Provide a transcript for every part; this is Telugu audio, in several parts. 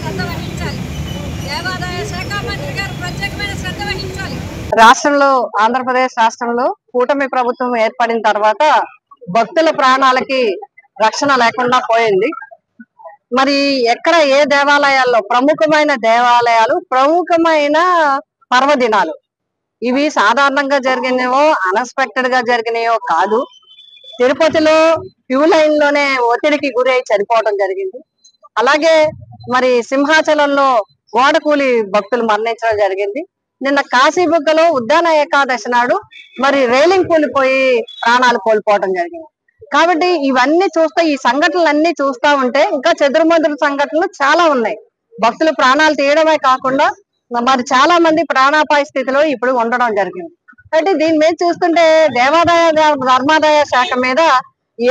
శ్రద్ధ వహించాలి. దేవాదాయ శాఖ మంత్రి గారు ప్రత్యేకమైన శ్రద్ధ వహించాలి. రాష్ట్రంలో ఆంధ్రప్రదేశ్ రాష్ట్రంలో కూటమి ప్రభుత్వం ఏర్పడిన తర్వాత భక్తుల ప్రాణాలకి రక్షణ లేకుండా పోయింది. మరి ఎక్కడ ఏ దేవాలయాల్లో ప్రముఖమైన దేవాలయాలు, ప్రముఖమైన పర్వదినాలు ఇవి సాధారణంగా జరిగినవో అన్ఎక్స్పెక్టెడ్ గా జరిగినాయో కాదు. తిరుపతిలో క్యూ లైన్ లోనే ఒత్తిడికి గురై చనిపోవడం జరిగింది. అలాగే మరి సింహాచలంలో గోడకూలి భక్తులు మరణించడం జరిగింది. నిన్న కాశీబుగ్గలో ఉద్దాన ఏకాదశి నాడు మరి రైలింగ్ కూలిపోయి ప్రాణాలు కోల్పోవడం జరిగింది. కాబట్టి ఇవన్నీ చూస్తే, ఈ సంఘటనలన్నీ చూస్తా ఉంటే ఇంకా చెదురుమదురు సంఘటనలు చాలా ఉన్నాయి. భక్తులు ప్రాణాలు తీయడమే కాకుండా మరి చాలా మంది ప్రాణాపాయ స్థితిలో ఇప్పుడు ఉండడం జరిగింది. అంటే దీని మీద చూస్తుంటే దేవాదాయ ధర్మాదాయ శాఖ మీద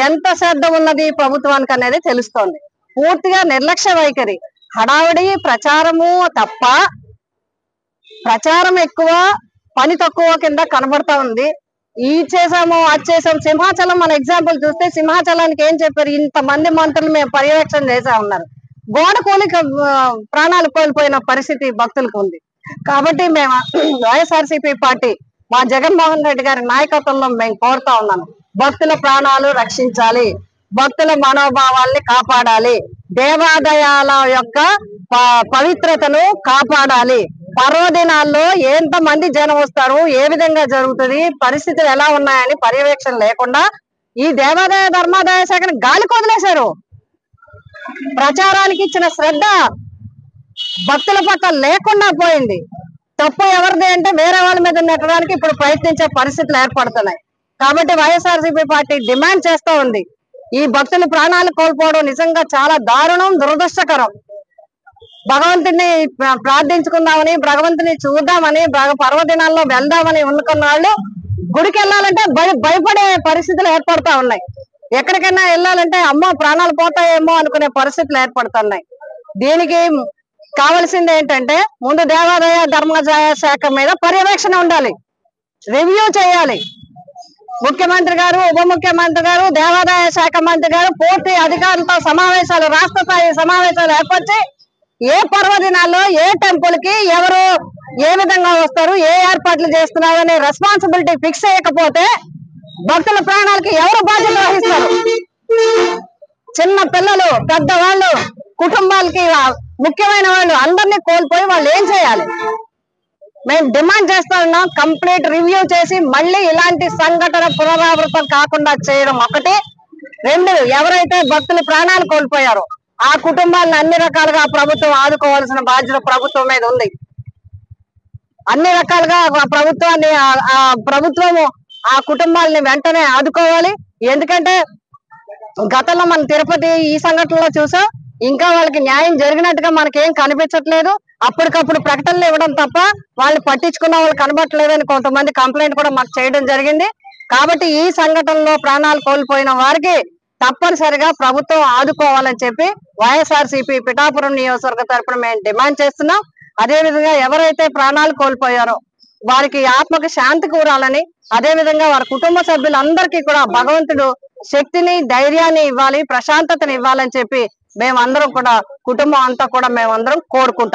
ఎంత శ్రద్ధ ఉన్నది ప్రభుత్వానికి అనేది తెలుస్తోంది. పూర్తిగా నిర్లక్ష్య వైఖరి, హడావిడి ప్రచారము తప్ప ప్రచారం ఎక్కువ, పని తక్కువ కింద కనబడతా ఉంది. ఈ చేసాము అది చేసాము. సింహాచలం మన ఎగ్జాంపుల్ చూస్తే సింహాచలానికి ఏం చెప్పారు? ఇంతమంది మంత్రులు మేము పర్యవేక్షణ చేసా ఉన్నారు. గోడ కూలి ప్రాణాలు కోల్పోయిన పరిస్థితి భక్తులకు ఉంది. కాబట్టి మేము వైఎస్ఆర్సీపీ పార్టీ మా జగన్మోహన్ రెడ్డి గారి నాయకత్వంలో మేము కోరుతా ఉన్నాను, భక్తుల ప్రాణాలు రక్షించాలి, భక్తుల మనోభావాల్ని కాపాడాలి, దేవాలయాల యొక్క పవిత్రతను కాపాడాలి. పర్వదినాల్లో ఎంత మంది జనం వస్తారు, ఏ విధంగా జరుగుతుంది, పరిస్థితులు ఎలా ఉన్నాయని పర్యవేక్షణ లేకుండా ఈ దేవాదాయ ధర్మాదాయ శాఖను గాలికి వదిలేశారు. ప్రచారానికి ఇచ్చిన శ్రద్ధ భక్తుల పట్ల లేకుండా పోయింది. తప్పు ఎవరిది అంటే వేరే వాళ్ళ మీద నెట్టడానికి ఇప్పుడు ప్రయత్నించే పరిస్థితులు ఏర్పడుతున్నాయి. కాబట్టి వైఎస్ఆర్సీపీ పార్టీ డిమాండ్ చేస్తూ ఉంది, ఈ భక్తుల ప్రాణాలు కోల్పోవడం నిజంగా చాలా దారుణం, దురదృష్టకరం. భగవంతుని ప్రార్థించుకుందామని, భగవంతుని చూద్దామని, పర్వదినాల్లో వెళ్దామని అనుకున్న వాళ్ళు గుడికి వెళ్ళాలంటే భయపడే పరిస్థితులు ఏర్పడతా ఉన్నాయి. ఎక్కడికైనా వెళ్ళాలంటే అమ్మో ప్రాణాలు పోతాయేమో అనుకునే పరిస్థితులు ఏర్పడుతున్నాయి. దీనికి కావాల్సింది ఏంటంటే ముందు దేవాదాయ ధర్మాదాయ శాఖ మీద పర్యవేక్షణ ఉండాలి, రివ్యూ చేయాలి. ముఖ్యమంత్రి గారు, ఉప ముఖ్యమంత్రి గారు, దేవాదాయ శాఖ మంత్రి గారు పూర్తి అధికారులతో సమావేశాలు, రాష్ట్ర స్థాయి సమావేశాలు ఏర్పరిచి ఏ పర్వదినాల్లో ఏ టెంపుల్ కి ఎవరు ఏ విధంగా వస్తారు, ఏ ఏర్పాట్లు చేస్తున్నారు అనే రెస్పాన్సిబిలిటీ ఫిక్స్ చేయకపోతే భక్తుల ప్రాణాలకి ఎవరు బాధ్యత వహిస్తారు? చిన్న పిల్లలు, పెద్దవాళ్ళు, కుటుంబాలకి ముఖ్యమైన వాళ్ళు అందరినీ కోల్పోయి వాళ్ళు ఏం చేయాలి? మేము డిమాండ్ చేస్తా ఉన్నాం, కంప్లీట్ రివ్యూ చేసి మళ్ళీ ఇలాంటి సంఘటన పునరావృతం కాకుండా చేయడం ఒకటి. రెండు, ఎవరైతే భక్తులు ప్రాణాలు కోల్పోయారో ఆ కుటుంబాలను అన్ని రకాలుగా ప్రభుత్వం ఆదుకోవాల్సిన బాధ్యత ప్రభుత్వం మీద ఉంది. అన్ని రకాలుగా ప్రభుత్వము ఆ కుటుంబాలని వెంటనే ఆదుకోవాలి. ఎందుకంటే గతంలో మన తిరుపతి ఈ సంఘటనలో చూసాం, ఇంకా వాళ్ళకి న్యాయం జరిగినట్టుగా మనకేం కనిపించట్లేదు. అప్పటికప్పుడు ప్రకటనలు ఇవ్వడం తప్ప వాళ్ళు పట్టించుకున్న వాళ్ళు కనబట్టలేదని కొంతమంది కంప్లైంట్ కూడా మాకు చేయడం జరిగింది. కాబట్టి ఈ సంఘటనలో ప్రాణాలు కోల్పోయిన వారికి తప్పనిసరిగా ప్రభుత్వం ఆదుకోవాలని చెప్పి వైఎస్ఆర్సీపీ పిఠాపురం నియోజకవర్గ తరపున మేము డిమాండ్ చేస్తున్నాం. అదే విధంగా ఎవరైతే ప్రాణాలు కోల్పోయారో వారికి ఆత్మకి శాంతి కూరాలని, అదే విధంగా వారి కుటుంబ సభ్యులందరికీ కూడా భగవంతుడు శక్తిని, ధైర్యాన్ని ఇవ్వాలి, ప్రశాంతతని ఇవ్వాలని చెప్పి మేమందరం కూడా, కుటుంబం అంతా కూడా మేమందరం కోరుకుంటాం.